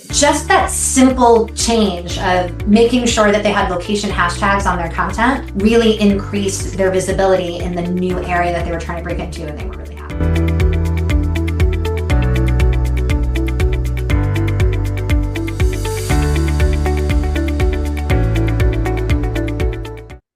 Just that simple change of making sure that they had location hashtags on their content really increased their visibility in the new area that they were trying to break into, and they were really happy.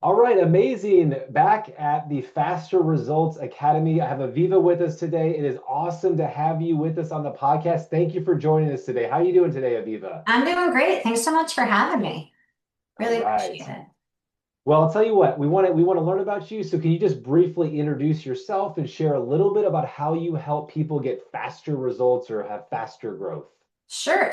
All right, amazing. Back at the Faster Results Academy. I have Aviva with us today. It is awesome to have you with us on the podcast. Thank you for joining us today. How are you doing today, Aviva? I'm doing great. Thanks so much for having me. All Really right. appreciate it. Well, I'll tell you what, we want to learn about you. So can you just briefly introduce yourself and share a little bit about how you help people get faster results or have faster growth? Sure.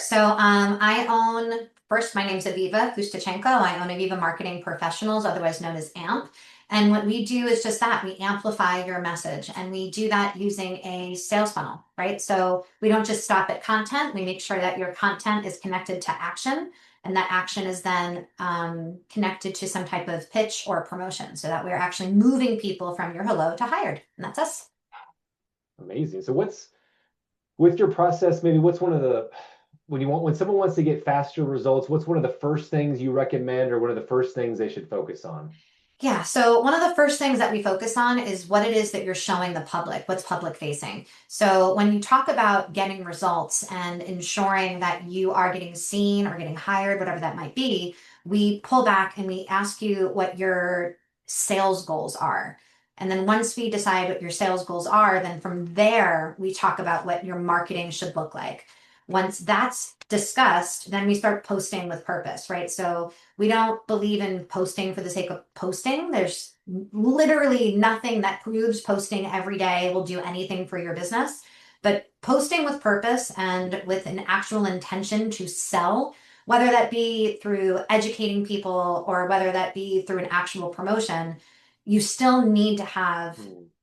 First, my name's Aviva Fustachenko. I own Aviva Marketing Professionals, otherwise known as AMP. And what we do is just that. We amplify your message, and we do that using a sales funnel, right? So we don't just stop at content. We make sure that your content is connected to action, and that action is then connected to some type of pitch or promotion, so that we're actually moving people from your hello to hired. And that's us. Amazing. So what's with your process, maybe what's one of the when someone wants to get faster results, what's one of the first things you recommend or one of the first things they should focus on? Yeah, so one of the first things that we focus on is what it is that you're showing the public, what's public facing. So when you talk about getting results and ensuring that you are getting seen or getting hired, whatever that might be, we pull back and we ask you what your sales goals are. And then once we decide what your sales goals are, then from there, we talk about what your marketing should look like. Once that's discussed, then we start posting with purpose, right? So we don't believe in posting for the sake of posting. There's literally nothing that proves posting every day will do anything for your business. But posting with purpose and with an actual intention to sell, whether that be through educating people or whether that be through an actual promotion, you still need to have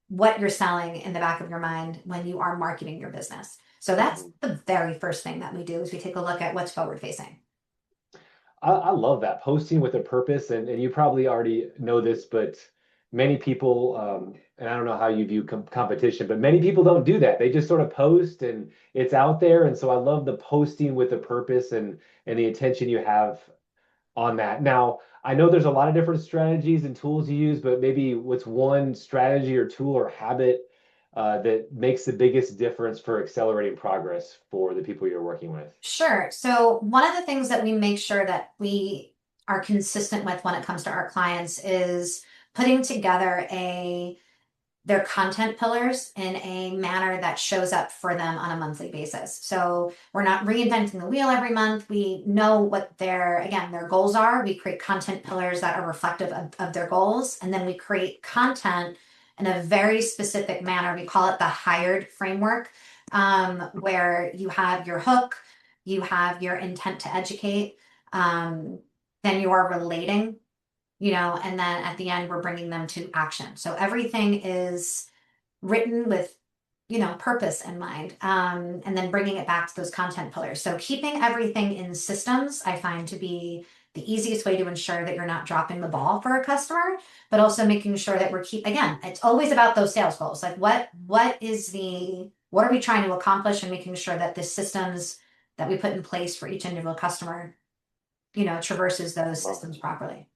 what you're selling in the back of your mind when you are marketing your business. So that's Mhm. the very first thing that we do is we take a look at what's forward facing. I love that posting with a purpose, and you probably already know this, but many people, and I don't know how you view competition, but many people don't do that. They just sort of post and it's out there. And so I love the posting with a purpose and the attention you have on that. Now, I know there's a lot of different strategies and tools you use, but maybe what's one strategy or tool or habit that makes the biggest difference for accelerating progress for the people you're working with? Sure. So one of the things that we make sure that we are consistent with when it comes to our clients is putting together their content pillars in a manner that shows up for them on a monthly basis. So we're not reinventing the wheel every month. We know what their goals are. We create content pillars that are reflective of their goals. And then we create content in a very specific manner. We call it the hired framework, where you have your hook, you have your intent to educate, then you are relating, and then at the end, we're bringing them to action. So everything is written with, purpose in mind, and then bringing it back to those content pillars. So keeping everything in systems, I find to be the easiest way to ensure that you're not dropping the ball for a customer, but also making sure that again, it's always about those sales goals. Like what are we trying to accomplish, and making sure that the systems that we put in place for each individual customer, traverses those systems properly.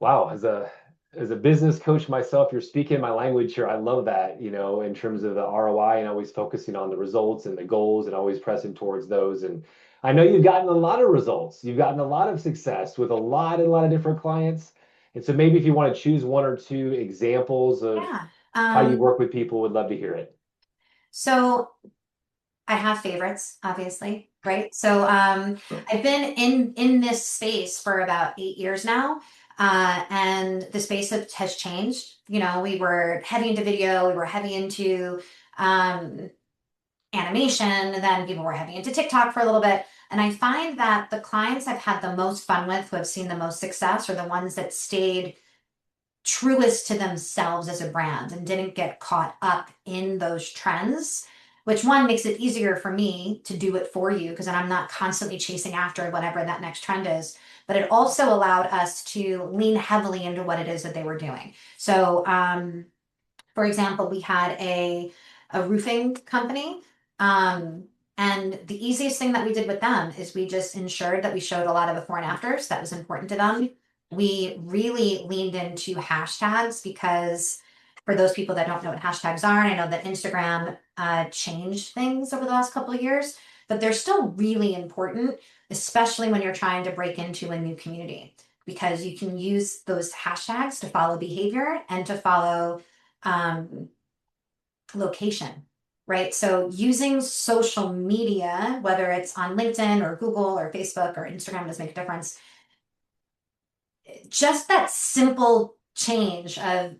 Wow, as a business coach myself, you're speaking my language here. I love that, in terms of the ROI and always focusing on the results and the goals and always pressing towards those. And I know you've gotten a lot of results. You've gotten a lot of success with a lot of different clients. And so maybe if you want to choose one or two examples of Yeah. how you work with people, would love to hear it. So I have favorites, obviously, right? So I've been in this space for about 8 years now, and the space has changed. We were heavy into video, we were heavy into um, animation, then people were heavy into TikTok for a little bit. And I find that the clients I've had the most fun with, who have seen the most success, are the ones that stayed truest to themselves as a brand and didn't get caught up in those trends, which one makes it easier for me to do it for you because then I'm not constantly chasing after whatever that next trend is. But it also allowed us to lean heavily into what it is that they were doing. So, for example, we had a roofing company. And the easiest thing that we did with them is we just ensured that we showed a lot of before and afters. That was important to them. We really leaned into hashtags because for those people that don't know what hashtags are, and I know that Instagram changed things over the last couple of years, but they're still really important, especially when you're trying to break into a new community, because you can use those hashtags to follow behavior and to follow um, location, right? So using social media, whether it's on LinkedIn or Google or Facebook or Instagram, does make a difference. Just that simple change of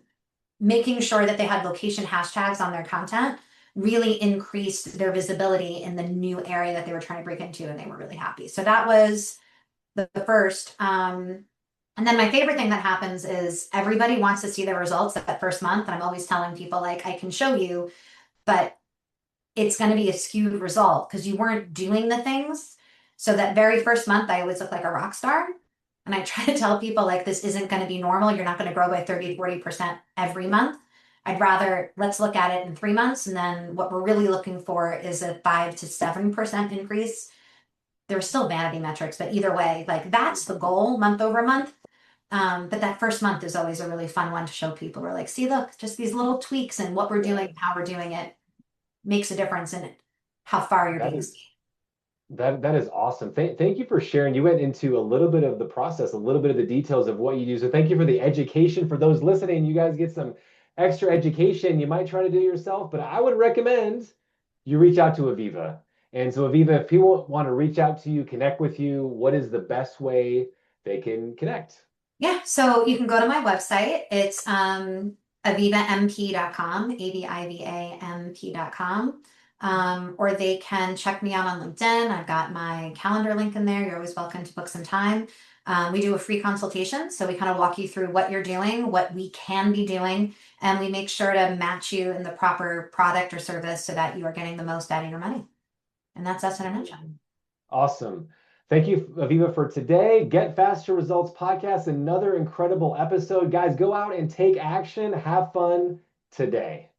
making sure that they had location hashtags on their content really increased their visibility in the new area that they were trying to break into, and they were really happy. So that was the first. And then my favorite thing that happens is everybody wants to see their results that first month. And I'm always telling people, like, I can show you, but it's going to be a skewed result because you weren't doing the things. So that very first month, I always look like a rock star. And I try to tell people, like, this isn't going to be normal. You're not going to grow by 30, 40% every month. I'd rather let's look at it in 3 months. And then what we're really looking for is a 5 to 7% increase. There's still vanity metrics, but either way, like that's the goal month over month. But that first month is always a really fun one to show people. We're like, see, look, just these little tweaks and what we're doing, how we're doing it makes a difference in how far you're That being is seen. that is awesome. Thank you for sharing. You went into a little bit of the process, a little bit of the details of what you do. So thank you for the education. For those listening, you guys get some extra education. You might try to do it yourself, but I would recommend you reach out to Aviva. And so Aviva, if people want to reach out to you, connect with you, what is the best way they can connect? Yeah, so you can go to my website. It's avivamp.com, avivamp.com. Or they can check me out on LinkedIn. I've got my calendar link in there. You're always welcome to book some time. We do a free consultation, so we kind of walk you through what you're doing, what we can be doing, and we make sure to match you in the proper product or service so that you are getting the most out of your money. And that's us in a nutshell. Awesome. Thank you, Aviva, for today. Get Faster Results Podcast, another incredible episode. Guys, go out and take action. Have fun today.